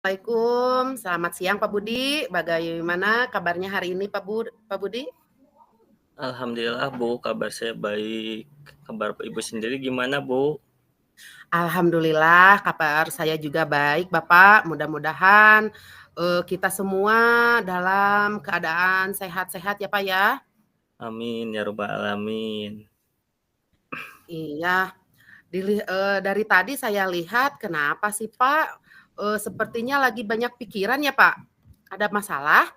Assalamualaikum, selamat siang Pak Budi. Bagaimana kabarnya hari ini Pak Budi? Alhamdulillah Bu, kabar saya baik. Kabar Ibu sendiri gimana Bu? Alhamdulillah kabar saya juga baik Bapak. Mudah-mudahan kita semua dalam keadaan sehat-sehat ya Pak ya. Amin ya robbal alamin. Iya, dari tadi saya lihat kenapa sih Pak? Sepertinya lagi banyak pikiran ya Pak. Ada masalah?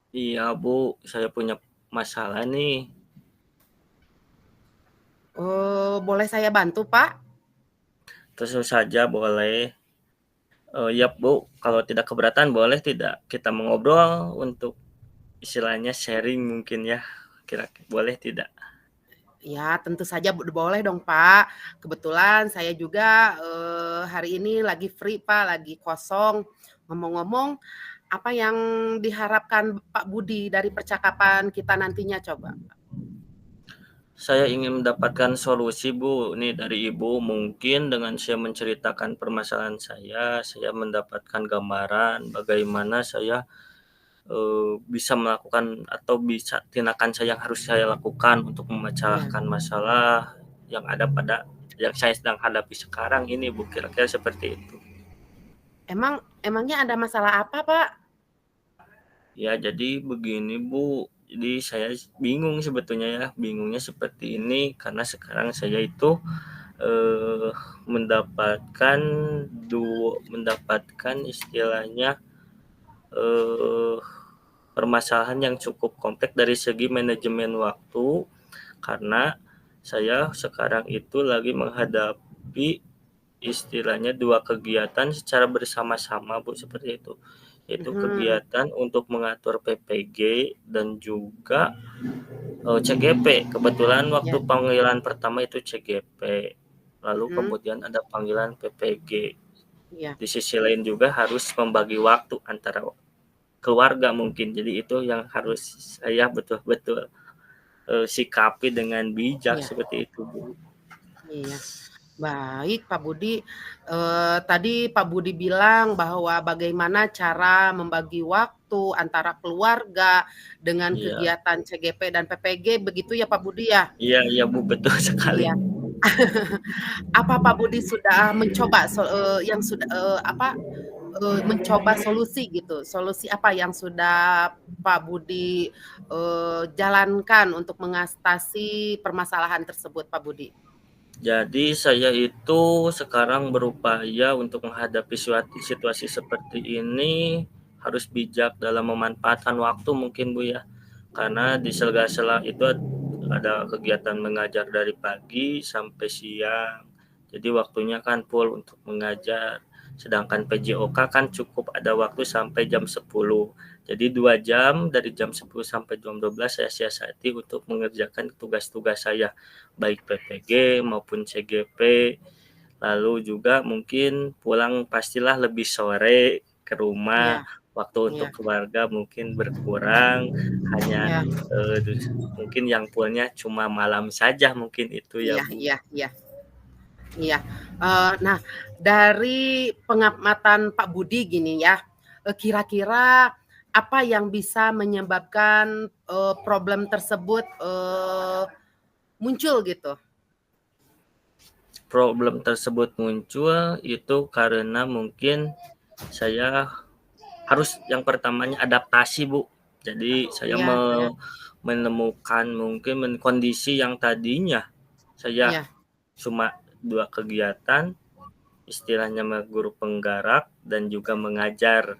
Iya Bu, saya punya masalah nih. Boleh saya bantu Pak? Tentu saja boleh. Ya Bu, kalau tidak keberatan boleh tidak kita mengobrol untuk istilahnya sharing mungkin ya. Kira-kira boleh tidak? Ya, tentu saja boleh dong, Pak. Kebetulan saya juga, hari ini lagi free, Pak, lagi kosong. Ngomong-ngomong, apa yang diharapkan Pak Budi dari percakapan kita nantinya coba? Saya ingin mendapatkan solusi Bu, nih dari Ibu. Mungkin dengan saya menceritakan permasalahan saya mendapatkan gambaran bagaimana saya bisa melakukan atau bisa tindakan saya yang harus saya lakukan untuk Iya. memecahkan masalah yang ada pada yang saya sedang hadapi sekarang ini Bu, kira-kira seperti itu. Emangnya ada masalah apa, Pak? Ya jadi begini Bu, jadi saya bingung sebetulnya ya, bingungnya seperti ini karena sekarang saya itu, eee, mendapatkan mendapatkan istilahnya, eee, permasalahan yang cukup kompleks dari segi manajemen waktu. Karena saya sekarang itu lagi menghadapi istilahnya 2 kegiatan secara bersama-sama, Bu, seperti itu. Yaitu Mhm, kegiatan untuk mengatur PPG dan juga, CGP. Kebetulan waktu ya, panggilan pertama itu CGP, lalu mhm, kemudian ada panggilan PPG. iya, Di sisi lain juga harus membagi waktu antara keluarga mungkin. Jadi itu yang harus saya betul-betul, sikapi dengan bijak iya, seperti itu, Bu. iya. Baik, Pak Budi. Tadi Pak Budi bilang bahwa bagaimana cara membagi waktu antara keluarga dengan Iya. kegiatan CGP dan PPG, begitu ya Pak Budi ya? Iya iya, Bu, betul sekali. Iya. Apa Pak Budi sudah mencoba mencoba solusi gitu, solusi apa yang sudah Pak Budi, jalankan untuk mengatasi permasalahan tersebut, Pak Budi? Jadi saya itu sekarang berupaya untuk menghadapi situasi seperti ini harus bijak dalam memanfaatkan waktu mungkin, Bu, ya. Karena di sela-sela itu ada kegiatan mengajar dari pagi sampai siang. Jadi waktunya kan full untuk mengajar. Sedangkan PJOK kan cukup ada waktu sampai jam 10. Jadi 2 jam dari jam 10 sampai jam 12 saya siasati untuk mengerjakan tugas-tugas saya, baik PPG maupun CGP. Lalu juga mungkin pulang pastilah lebih sore ke Iya, rumah, waktu iya, untuk keluarga mungkin berkurang, hanya, iya, mungkin yang punya cuma malam saja mungkin itu ya, iya, Bu. iya, iya, iya. Nah, dari pengamatan Pak Budi gini ya, kira-kira apa yang bisa menyebabkan, problem tersebut, muncul gitu? Problem tersebut muncul itu karena mungkin saya harus yang pertamanya adaptasi, Bu. Jadi saya Iya, iya, menemukan mungkin kondisi yang tadinya saya iya, cuma 2 kegiatan, istilahnya guru penggerak dan juga mengajar.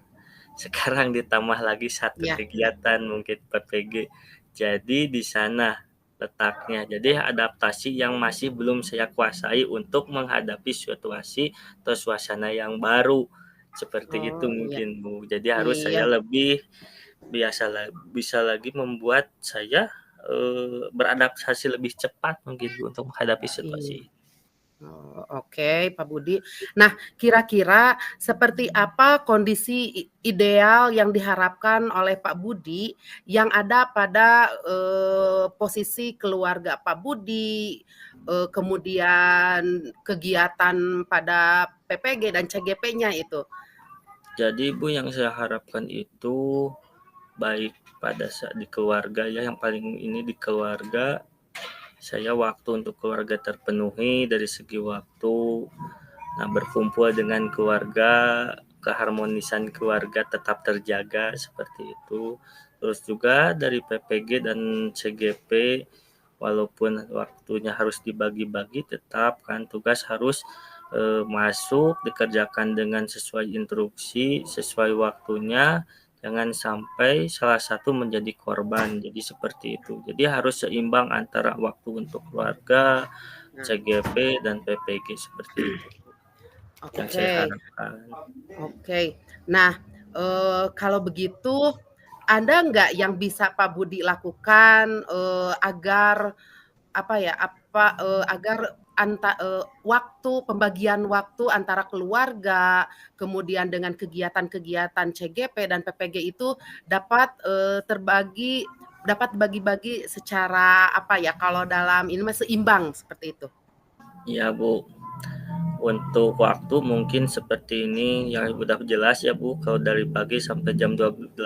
Sekarang ditambah lagi satu iya, kegiatan mungkin PPG. Jadi di sana letaknya. Jadi adaptasi yang masih belum saya kuasai untuk menghadapi situasi atau suasana yang baru. Seperti itu oh, iya, mungkin, Bu. Jadi harus iya. saya lebih bisa lagi membuat saya, beradaptasi lebih cepat mungkin, Bu, untuk menghadapi situasi. Iya. Oh, oke, Pak Budi. Nah, kira-kira seperti apa kondisi ideal yang diharapkan oleh Pak Budi yang ada pada, posisi keluarga Pak Budi, kemudian kegiatan pada PPG dan CGP-nya itu? Jadi Bu, yang saya harapkan itu baik pada saat di keluarga ya, yang paling ini di keluarga, saya waktu untuk keluarga terpenuhi dari segi waktu. Nah, berkumpul dengan keluarga, keharmonisan keluarga tetap terjaga seperti itu. Terus juga dari PPG dan CGP, walaupun waktunya harus dibagi-bagi, tetap kan tugas harus masuk, dikerjakan dengan sesuai instruksi, sesuai waktunya, jangan sampai salah satu menjadi korban. Jadi seperti itu. Jadi harus seimbang antara waktu untuk keluarga, Nah, CGP, dan PPG seperti itu yang saya oke. harapkan. Oke. Nah, kalau begitu ada nggak yang bisa Pak Budi lakukan, agar apa ya, agar waktu pembagian waktu antara keluarga, kemudian dengan kegiatan-kegiatan CGP dan PPG itu dapat, dapat bagi-bagi secara apa ya, kalau dalam ini mah seimbang seperti itu? Ya Bu, untuk waktu mungkin seperti ini yang udah jelas ya Bu, kalau dari pagi sampai jam 12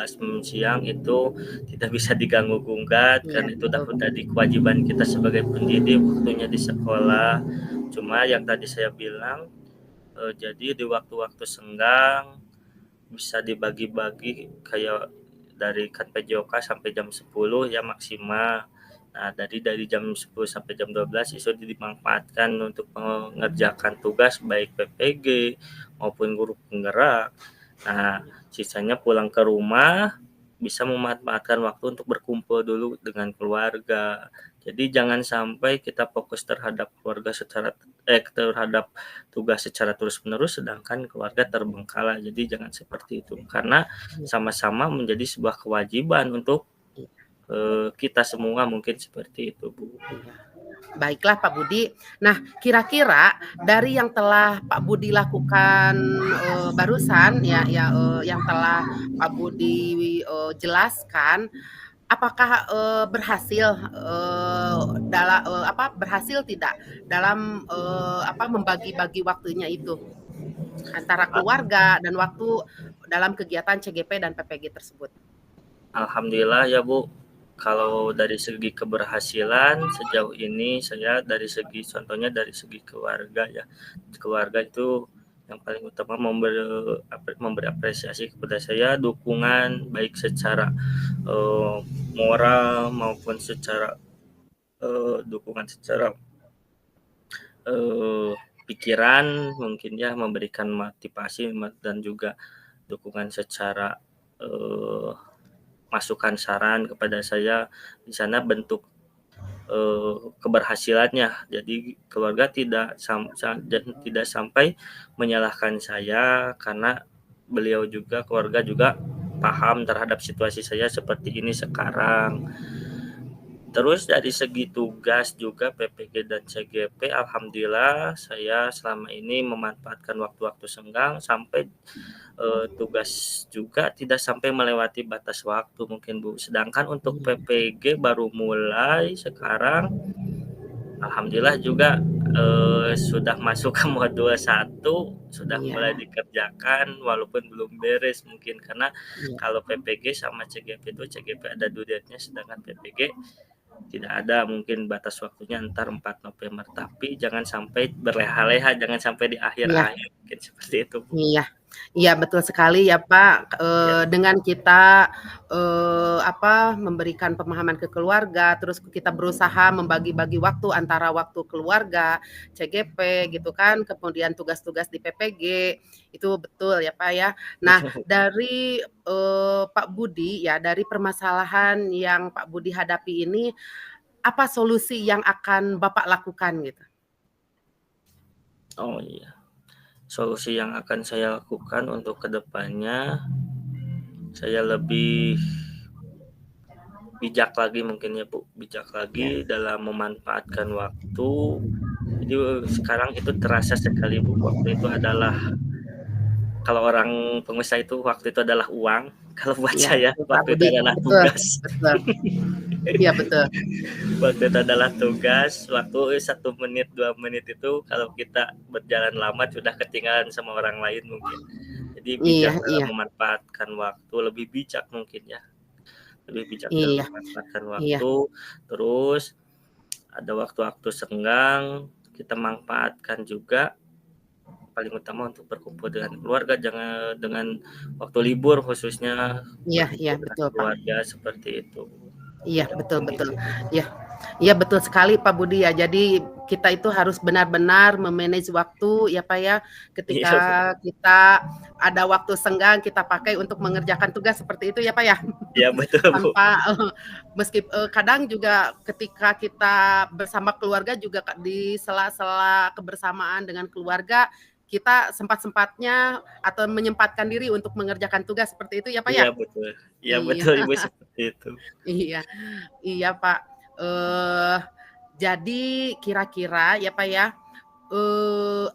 siang itu tidak bisa diganggu gugat Iya, karena itu betul. udah di kewajiban kita sebagai pendidik waktunya di sekolah. Cuma yang tadi saya bilang, jadi di waktu-waktu senggang bisa dibagi-bagi kayak dari kan PJOK sampai jam 10 ya maksimal. Nah, dari jam 10 sampai jam 12 itu dimanfaatkan untuk mengerjakan tugas baik PPG maupun guru penggerak. Nah, sisanya pulang ke rumah bisa memanfaatkan waktu untuk berkumpul dulu dengan keluarga. Jadi jangan sampai kita fokus terhadap keluarga terhadap tugas secara terus-menerus sedangkan keluarga terbengkalai. Jadi jangan seperti itu. Karena Iya, sama-sama menjadi sebuah kewajiban untuk iya, kita semua mungkin seperti itu, Bu. iya. Baiklah Pak Budi. Nah, kira-kira dari yang telah Pak Budi lakukan, barusan yang telah Pak Budi, jelaskan, apakah, berhasil tidak dalam, membagi-bagi waktunya itu antara keluarga dan waktu dalam kegiatan CGP dan PPG tersebut? Alhamdulillah ya Bu, kalau dari segi keberhasilan sejauh ini saya dari segi contohnya dari segi keluarga ya. Keluarga itu yang paling utama memberi apresiasi kepada saya, dukungan baik secara moral maupun secara dukungan secara eh, pikiran mungkin ya, memberikan motivasi dan juga dukungan secara eh, masukan saran kepada saya. Di sana bentuk keberhasilannya. Jadi keluarga tidak sampai menyalahkan saya karena beliau juga keluarga juga paham terhadap situasi saya seperti ini sekarang. Terus dari segi tugas juga PPG dan CGP, alhamdulillah saya selama ini memanfaatkan waktu-waktu senggang sampai tugas juga tidak sampai melewati batas waktu mungkin Bu. Sedangkan untuk Iya, PPG baru mulai sekarang, alhamdulillah juga sudah masuk ke modul 1, sudah mulai iya, dikerjakan walaupun belum beres mungkin karena iya. kalau PPG sama CGP itu CGP ada due date-nya sedangkan PPG tidak ada mungkin batas waktunya entar 4 November tapi jangan sampai berleha-leha, jangan sampai di Iya. akhir-akhir mungkin seperti itu Bu. Iya, iya betul sekali ya Pak, Ya. dengan kita, memberikan pemahaman ke keluarga, terus kita berusaha membagi-bagi waktu antara waktu keluarga, CGP gitu kan, kemudian tugas-tugas di PPG, itu betul ya Pak ya. Nah dari, Pak Budi ya, dari permasalahan yang Pak Budi hadapi ini, apa solusi yang akan Bapak lakukan gitu? Oh iya, solusi yang akan saya lakukan untuk kedepannya, saya lebih bijak lagi mungkin ya Bu, bijak Ya, lagi dalam memanfaatkan waktu. Jadi sekarang itu terasa sekali Bu, waktu itu adalah kalau orang pengusaha itu waktu itu adalah uang, kalau buat iya saya betul Pak waktu itu Budi, adalah betul, tugas. betul. Iya betul. Waktu itu adalah tugas, waktu 1 menit 2 menit itu kalau kita berjalan lama sudah ketinggalan sama orang lain mungkin. Jadi Jadi Iya bijak dalam iya memanfaatkan waktu, lebih bijak mungkin ya, lebih bijak dalam iya memanfaatkan iya waktu, terus ada waktu-waktu senggang, kita manfaatkan juga, paling utama untuk berkumpul dengan keluarga, jangan dengan waktu libur khususnya iya iya, berkumpul dengan betul, Pak. keluarga, seperti itu. Iya, Ya betul mungkin betul. itu. Iya. Iya, betul sekali, Pak Budi ya. Jadi kita itu harus benar-benar me-manage waktu ya, Pak, ya. Ketika Iya betul. kita ada waktu senggang kita pakai untuk mengerjakan tugas seperti itu ya, Pak, ya. Iya betul, Bu. Tanpa kadang juga ketika kita bersama keluarga juga di sela-sela kebersamaan dengan keluarga, kita sempat-sempatnya atau menyempatkan diri untuk mengerjakan tugas seperti itu ya, Pak, Iya ya? betul. Iya Iya. betul, Ibu, seperti itu. Iya. Iya, Pak. Eee, jadi kira-kira ya, Pak, ya, eee,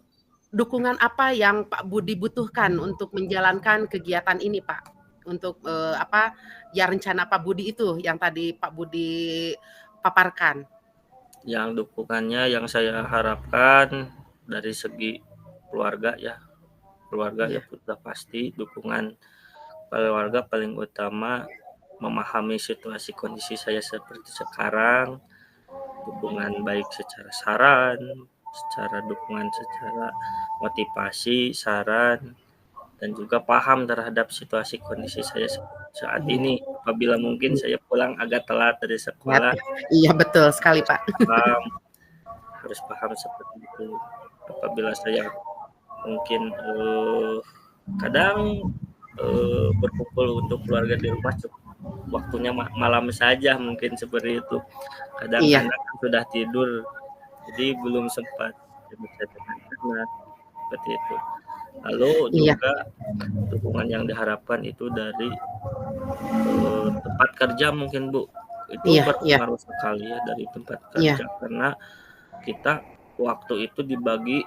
dukungan apa yang Pak Budi butuhkan untuk menjalankan kegiatan ini, Pak? Untuk, apa, ya rencana Pak Budi itu yang tadi Pak Budi paparkan. Yang dukungannya yang saya harapkan dari segi keluarga ya, keluarga ya Iya sudah pasti dukungan keluarga paling utama, memahami situasi kondisi saya seperti sekarang, dukungan baik secara saran, secara dukungan secara motivasi, saran, dan juga paham terhadap situasi kondisi saya saat iya ini. Apabila mungkin iya. saya pulang agak telat dari Ya, sekolah, iya betul sekali, harus Pak. paham harus paham seperti itu. Apabila saya mungkin, kadang, berkumpul untuk keluarga di rumah waktunya malam saja mungkin seperti itu. Kadang Iya anak kan sudah tidur, jadi belum sempat berbicara dengan anak, seperti itu. Lalu iya juga dukungan yang diharapkan itu dari, tempat kerja mungkin, Bu. Itu iya iya berpengaruh sekali ya dari tempat iya kerja, karena kita waktu itu dibagi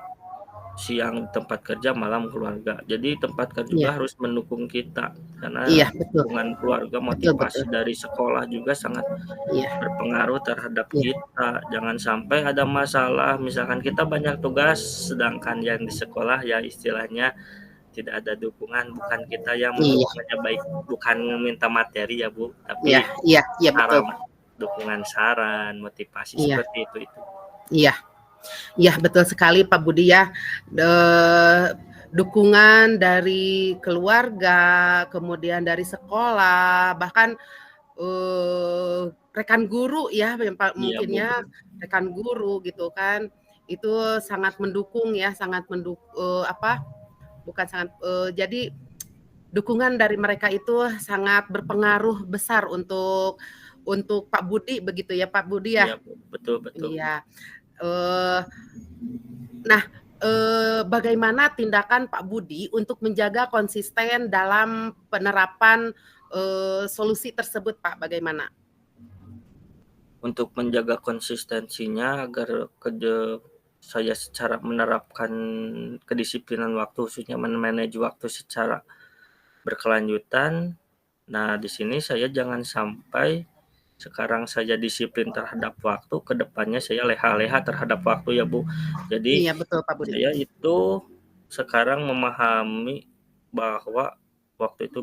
siang tempat kerja, malam keluarga. Jadi tempat kerja juga iya harus mendukung kita, karena iya, betul dukungan keluarga, betul betul. motivasi dari sekolah juga sangat Iya berpengaruh terhadap iya kita. Jangan sampai ada masalah, misalkan kita banyak tugas, sedangkan yang di sekolah ya istilahnya tidak ada dukungan, bukan kita yang iya mendukungnya baik, bukan minta materi ya, Bu, iya tapi iya iya, betul. saran, dukungan saran, motivasi Iya seperti itu. iya. Iya, betul sekali Pak Budi ya. Dukungan dari keluarga, kemudian dari sekolah, bahkan, rekan guru ya yang Iya, mungkin Bu, ya, rekan guru gitu kan, itu sangat mendukung ya, sangat apa, bukan sangat, jadi dukungan dari mereka itu sangat berpengaruh besar untuk Pak Budi begitu ya, Pak Budi ya? iya, Bu, betul betul. Iya, eee nah, bagaimana tindakan Pak Budi untuk menjaga konsisten dalam penerapan, solusi tersebut, Pak, bagaimana? Untuk menjaga konsistensinya agar saya secara menerapkan kedisiplinan waktu, khususnya manage waktu secara berkelanjutan. Nah, di sini saya jangan sampai sekarang saya disiplin terhadap waktu, ke depannya saya leha-leha terhadap waktu ya, Bu. Jadi Iya, betul, Pak Budi. saya itu sekarang memahami bahwa waktu itu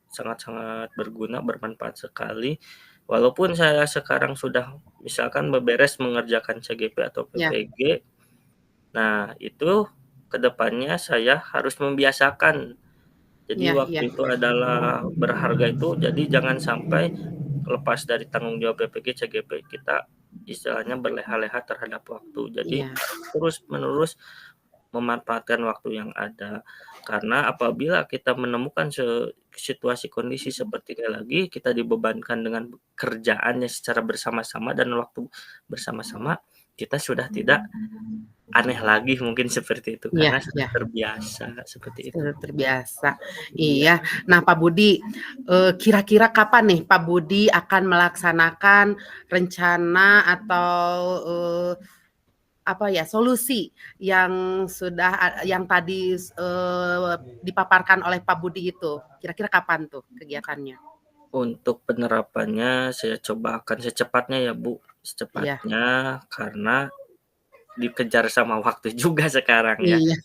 sangat-sangat berguna, bermanfaat sekali. Walaupun saya sekarang sudah misalkan beberes mengerjakan CGP atau Iya PPG, nah itu ke depannya saya harus membiasakan. Jadi iya waktu iya itu adalah berharga itu, jadi jangan sampai lepas dari tanggung jawab BPG, CGP, kita istilahnya berleha-leha terhadap waktu. Jadi iya terus-menerus memanfaatkan waktu yang ada. Karena apabila kita menemukan situasi kondisi seperti ini lagi, kita dibebankan dengan kerjaannya secara bersama-sama dan waktu bersama-sama, kita sudah tidak aneh lagi mungkin seperti itu, iya karena sudah iya, terbiasa seperti itu. sudah terbiasa. Iya. Iya. Nah, Pak Budi, kira-kira kapan nih Pak Budi akan melaksanakan rencana atau, apa ya, solusi yang yang tadi, dipaparkan oleh Pak Budi itu, kira-kira kapan tuh kegiatannya? Untuk penerapannya saya coba akan secepatnya ya, Bu, Iya secepatnya karena dikejar sama waktu juga sekarang ya. Iya.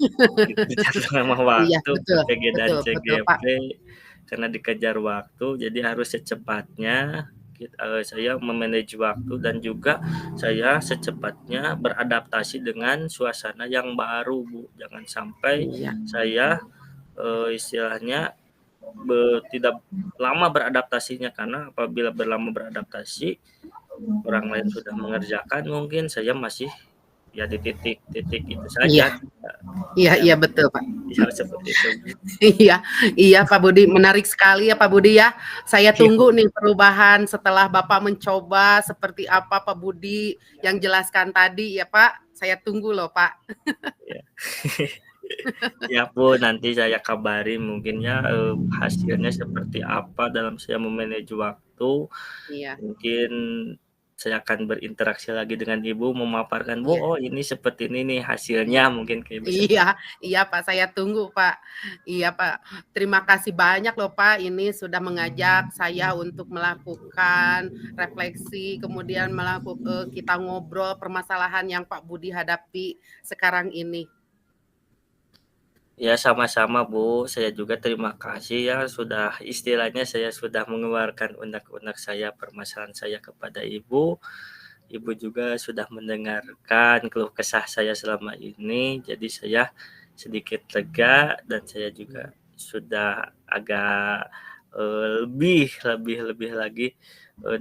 Dikejar sama Iya, waktu betul PPG dan betul betul, Pak. CGP, karena dikejar waktu jadi harus secepatnya saya me-manage waktu dan juga saya secepatnya beradaptasi dengan suasana yang baru, Bu. Jangan sampai Iya. saya, istilahnya tidak lama beradaptasinya, karena apabila lama beradaptasi, orang lain sudah mengerjakan mungkin saya masih ya di titik-titik itu Iya. saja, Iya ya iya, betul, Pak. ya seperti itu, Bu. Iya iya, Pak Budi, menarik sekali ya, Pak Budi, ya. Saya Iya, Bu. tunggu nih perubahan setelah Bapak mencoba seperti apa Pak Budi yang jelaskan tadi ya, Pak. Saya tunggu loh, Pak. Iya. Siap, Bu, nanti saya kabari mungkin ya, hasilnya seperti apa dalam saya me-manage waktu. Iya. Mungkin saya akan berinteraksi lagi dengan Ibu, memaparkan, "Bu, Iya. oh ini seperti ini nih Iya. hasilnya," mungkin kayak bisa. Iya iya, Pak, saya tunggu, Pak. Iya, Pak. Terima kasih banyak loh, Pak, ini sudah mengajak saya untuk melakukan refleksi, kemudian kita ngobrol permasalahan yang Pak Budi hadapi sekarang ini. Ya, sama-sama, Bu. Saya juga terima kasih ya sudah istilahnya saya sudah mengeluarkan unek-unek saya, permasalahan saya kepada Ibu. Ibu juga sudah mendengarkan keluh kesah saya selama ini, jadi saya sedikit lega dan saya juga sudah agak, lebih lebih lebih lagi,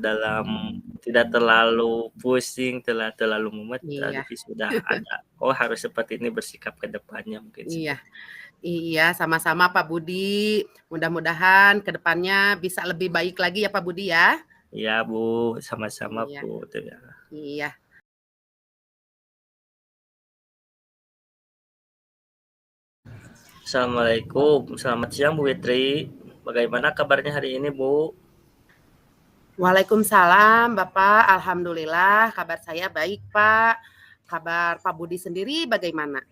dalam tidak terlalu pusing, tidak terlalu mumet, Iya. tapi sudah ada, "Oh, harus seperti ini bersikap ke depannya," mungkin Iya. seperti Iya, sama-sama Pak Budi. Mudah-mudahan ke depannya bisa lebih baik lagi ya Pak Budi ya. Iya, Bu, sama-sama, Iya. Bu. Iya. Assalamualaikum, selamat siang Bu Fitri. Bagaimana kabarnya hari ini, Bu? Waalaikumsalam Bapak, alhamdulillah kabar saya baik Pak. Kabar Pak Budi sendiri bagaimana?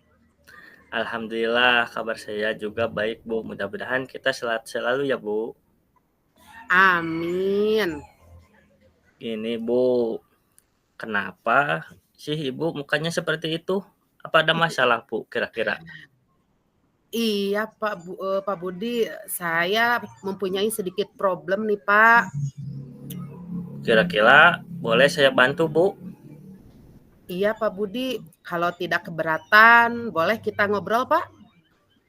Alhamdulillah kabar saya juga baik, Bu. Mudah-mudahan kita sehat selalu ya, Bu. Amin. Ini, Bu, kenapa sih Ibu mukanya seperti itu? Apa ada masalah, Bu, kira-kira? Iya Pak Budi, saya mempunyai sedikit problem nih Pak. Kira-kira boleh saya bantu, Bu? Iya Pak Budi, kalau tidak keberatan boleh kita ngobrol Pak?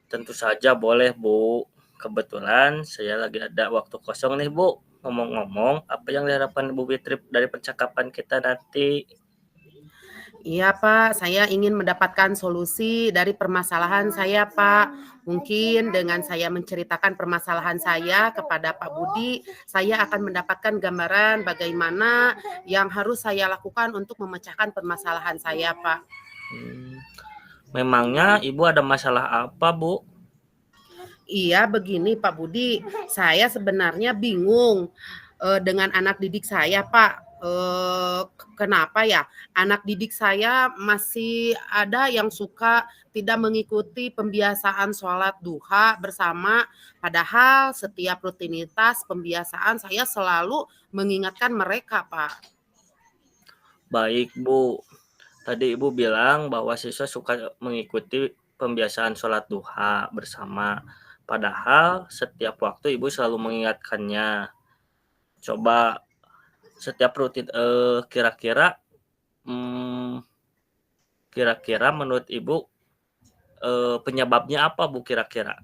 Tentu saja boleh, Bu. Kebetulan saya lagi ada waktu kosong nih, Bu. Ngomong-ngomong, apa yang diharapkan Bu Fitri dari percakapan kita nanti? Iya Pak, saya ingin mendapatkan solusi dari permasalahan saya Pak. Mungkin dengan saya menceritakan permasalahan saya kepada Pak Budi, saya akan mendapatkan gambaran bagaimana yang harus saya lakukan untuk memecahkan permasalahan saya Pak. Memangnya Ibu ada masalah apa, Bu? Iya begini Pak Budi, saya sebenarnya bingung dengan anak didik saya Pak. Kenapa ya anak didik saya masih ada yang suka tidak mengikuti pembiasaan sholat duha bersama, padahal setiap rutinitas pembiasaan saya selalu mengingatkan mereka Pak. Baik, Bu. Tadi Ibu bilang bahwa siswa suka mengikuti pembiasaan sholat duha bersama. Padahal setiap waktu Ibu selalu mengingatkannya. Coba setiap kira-kira kira-kira menurut Ibu, penyebabnya apa, Bu, kira-kira?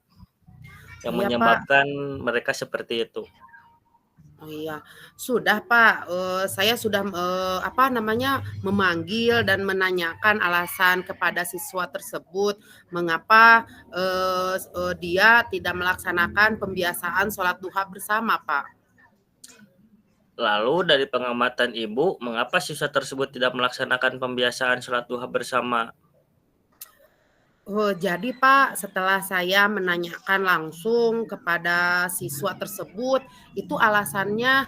Yang Iya Pak. menyebabkan mereka seperti itu? Oh iya, sudah Pak, saya sudah, memanggil dan menanyakan alasan kepada siswa tersebut, mengapa, dia tidak melaksanakan pembiasaan sholat duha bersama, Pak. Lalu dari pengamatan Ibu, mengapa siswa tersebut tidak melaksanakan pembiasaan sholat duha bersama? Oh, jadi Pak, setelah saya menanyakan langsung kepada siswa tersebut, itu alasannya,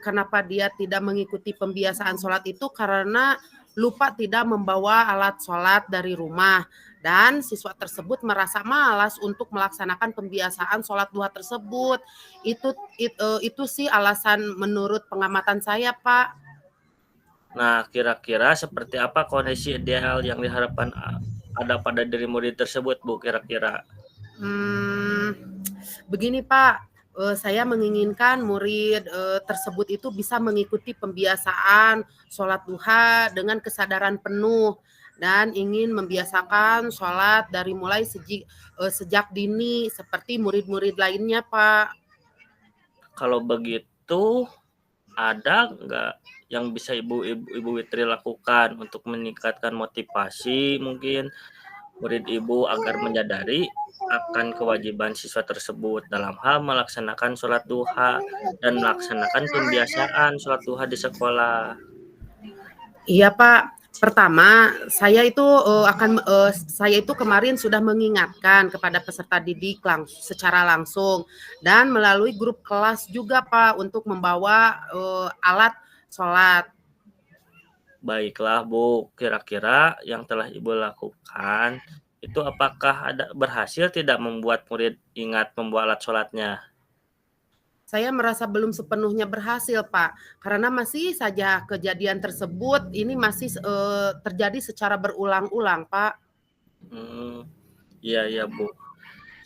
kenapa dia tidak mengikuti pembiasaan sholat itu karena lupa tidak membawa alat sholat dari rumah. Dan siswa tersebut merasa malas untuk melaksanakan pembiasaan sholat duha tersebut. Itu sih alasan menurut pengamatan saya, Pak. Nah, kira-kira seperti apa kondisi ideal yang diharapkan ada pada diri murid tersebut, Bu, kira-kira? Mmm, begini Pak, saya menginginkan murid, tersebut itu bisa mengikuti pembiasaan sholat duha dengan kesadaran penuh dan ingin membiasakan sholat dari mulai sejak dini seperti murid-murid lainnya, Pak. Kalau begitu, ada nggak yang bisa Ibu Witri lakukan untuk meningkatkan motivasi mungkin murid Ibu agar menyadari akan kewajiban siswa tersebut dalam hal melaksanakan sholat duha dan melaksanakan pembiasaan sholat duha di sekolah? Iya, Pak. Pertama, saya itu kemarin sudah mengingatkan kepada peserta didik secara langsung dan melalui grup kelas juga, Pak, untuk membawa, alat sholat. Baiklah Bu, kira-kira yang telah Ibu lakukan itu apakah ada berhasil tidak membuat murid ingat membawa alat sholatnya? Saya merasa belum sepenuhnya berhasil, Pak, karena masih saja kejadian tersebut ini masih, terjadi secara berulang-ulang, Pak. Hmm, iya iya Bu.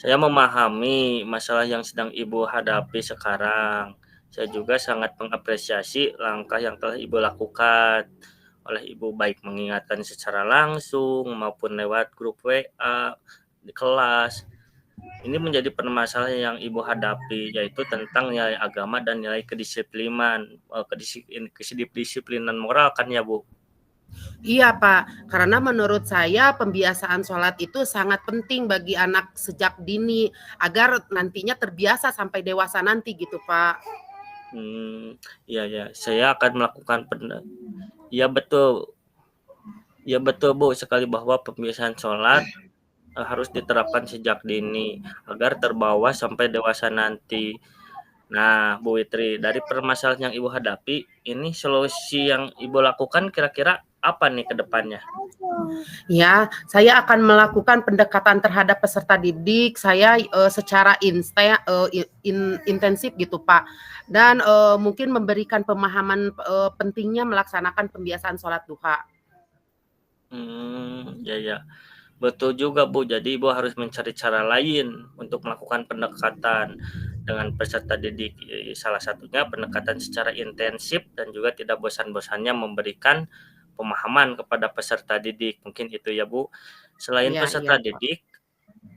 Saya memahami masalah yang sedang Ibu hadapi sekarang. Saya juga sangat mengapresiasi langkah yang telah Ibu lakukan oleh Ibu, baik mengingatkan secara langsung maupun lewat grup WA di kelas. Ini menjadi permasalahan yang Ibu hadapi, yaitu tentang nilai agama dan nilai kedisiplinan moral kan ya, Bu? Iya, Pak, karena menurut saya pembiasaan sholat itu sangat penting bagi anak sejak dini, agar nantinya terbiasa sampai dewasa nanti gitu, Pak. Iya ya, saya akan melakukan iya betul, iya betul, Bu, sekali bahwa pembiasaan sholat harus diterapkan sejak dini agar terbawa sampai dewasa nanti. Nah, Bu Witri, dari permasalahan yang Ibu hadapi, ini solusi yang Ibu lakukan kira-kira apa nih ke depannya? Ya, saya akan melakukan pendekatan terhadap peserta didik saya, secara intensif gitu, Pak. Dan, mungkin memberikan pemahaman, pentingnya melaksanakan pembiasaan sholat duha. Ya ya, betul juga, Bu. Jadi Ibu harus mencari cara lain untuk melakukan pendekatan dengan peserta didik. Salah satunya pendekatan secara intensif dan juga tidak bosan-bosannya memberikan pemahaman kepada peserta didik. Mungkin itu ya, Bu. Selain Iya iya, peserta Pak. didik,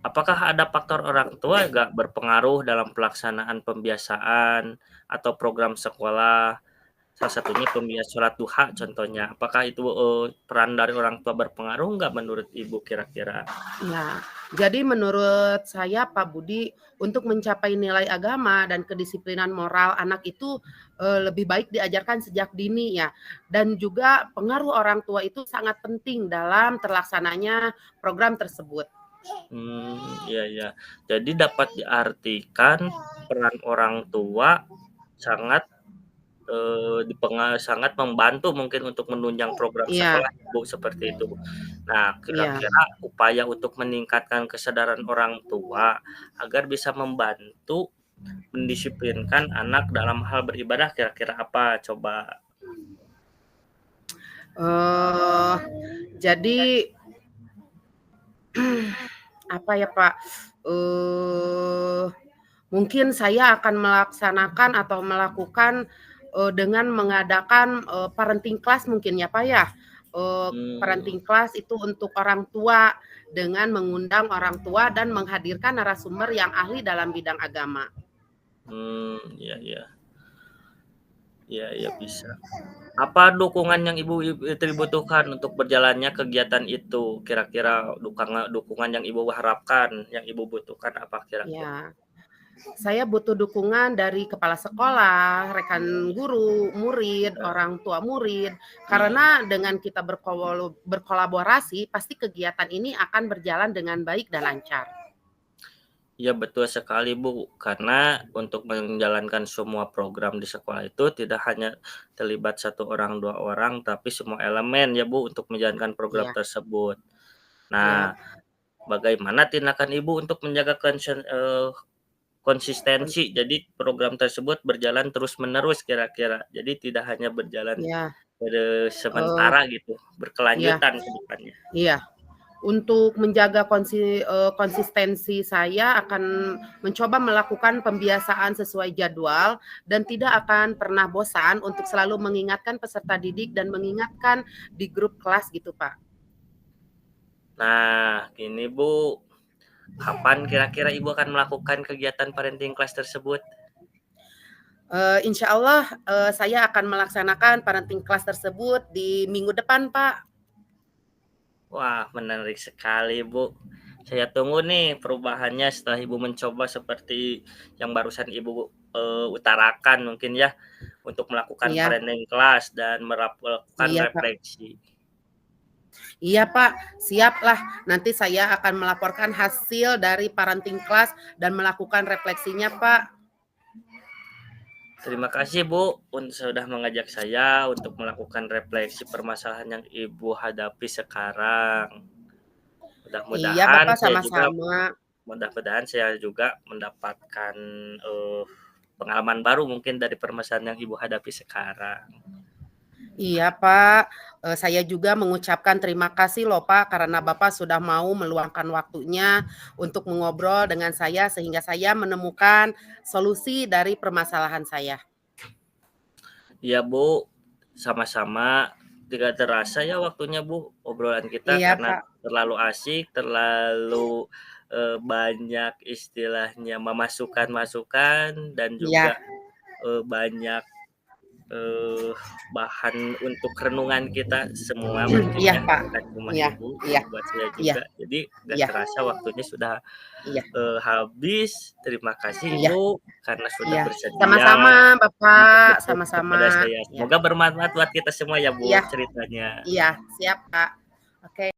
apakah ada faktor orang tua yang berpengaruh dalam pelaksanaan pembiasaan atau program sekolah? Salah satunya pembiayaan sholat duha contohnya. Apakah itu, peran dari orang tua berpengaruh nggak menurut Ibu kira-kira? Nah, jadi menurut saya Pak Budi, untuk mencapai nilai agama dan kedisiplinan moral anak itu, lebih baik diajarkan sejak dini ya, dan juga pengaruh orang tua itu sangat penting dalam terlaksananya program tersebut. Iya iya. Jadi dapat diartikan peran orang tua sangat, sangat membantu mungkin untuk menunjang program Iya sekolah, Bu, seperti itu, Bu. Nah, iya. kira-kira upaya untuk meningkatkan kesadaran orang tua agar bisa membantu mendisiplinkan anak dalam hal beribadah kira-kira apa coba? Eee, jadi apa ya Pak, eee, mungkin saya akan melaksanakan atau melakukan, dengan mengadakan, parenting class mungkin ya, Pak, ya? Mmm, Parenting class itu untuk orang tua, dengan mengundang orang tua dan menghadirkan narasumber yang ahli dalam bidang agama. iya iya. Iya iya bisa. Apa dukungan yang Fitri butuhkan untuk berjalannya kegiatan itu? Kira-kira dukungan yang Ibu harapkan, yang Ibu butuhkan apa kira-kira? Ya, saya butuh dukungan dari kepala sekolah, rekan guru, murid, Ya, orang tua murid, mhm. karena dengan kita berkolaborasi, pasti kegiatan ini akan berjalan dengan baik dan lancar. Iya betul sekali Bu, karena untuk menjalankan semua program di sekolah itu tidak hanya terlibat satu orang, 2 orang, tapi semua elemen ya Bu untuk menjalankan program Iya tersebut. iya, Nah, bagaimana tindakan Ibu untuk menjaga konsistensi, kons jadi program tersebut berjalan terus-menerus kira-kira. Jadi tidak hanya berjalan iya Eee, sementara gitu, iya berkelanjutan ke depannya. iya. Untuk menjaga konsistensi saya akan mencoba melakukan pembiasaan sesuai jadwal dan tidak akan pernah bosan untuk selalu mengingatkan peserta didik dan mengingatkan di grup kelas gitu, Pak. Nah, gini Bu, kapan kira-kira Ibu akan melakukan kegiatan parenting class tersebut? Insya Allah, saya akan melaksanakan parenting class tersebut di minggu depan, Pak. Wah, menarik sekali, Bu. Saya tunggu nih perubahannya setelah Ibu mencoba seperti yang barusan Ibu, utarakan mungkin ya, untuk melakukan Iya parenting class dan melakukan iya, Pak. refleksi. Iya, Pak, siaplah. Nanti saya akan melaporkan hasil dari parenting class dan melakukan refleksinya, Pak. Terima kasih, Bu, sudah mengajak saya untuk melakukan refleksi permasalahan yang Ibu hadapi sekarang. Iya, Mudah-mudahan Bapak, saya juga sama-sama. Mudah-mudahan saya juga mendapatkan, pengalaman baru mungkin dari permasalahan yang Ibu hadapi sekarang. Iya, Pak, saya juga mengucapkan terima kasih loh, Pak, karena Bapak sudah mau meluangkan waktunya untuk mengobrol dengan saya sehingga saya menemukan solusi dari permasalahan saya. Iya, Bu, sama-sama. Tidak terasa ya waktunya, Bu, obrolan kita Iya, karena Pak. terlalu asik, terlalu, banyak istilahnya memasukkan masukan dan Iya juga, banyak, eee, bahan untuk renungan kita semua mungkin iya, ya, Pak. bukan cuma Iya Ibu, iya buat saya iya juga. Jadi nggak iya terasa waktunya sudah iya habis. Terima kasih iya Ibu, karena sudah iya. bersedia Sama-sama, untuk Bapak, berbagi kepada sama-sama. saya. Iya Semoga bermanfaat buat kita semua ya Bu, iya ceritanya. iya, siap, Pak. Oke.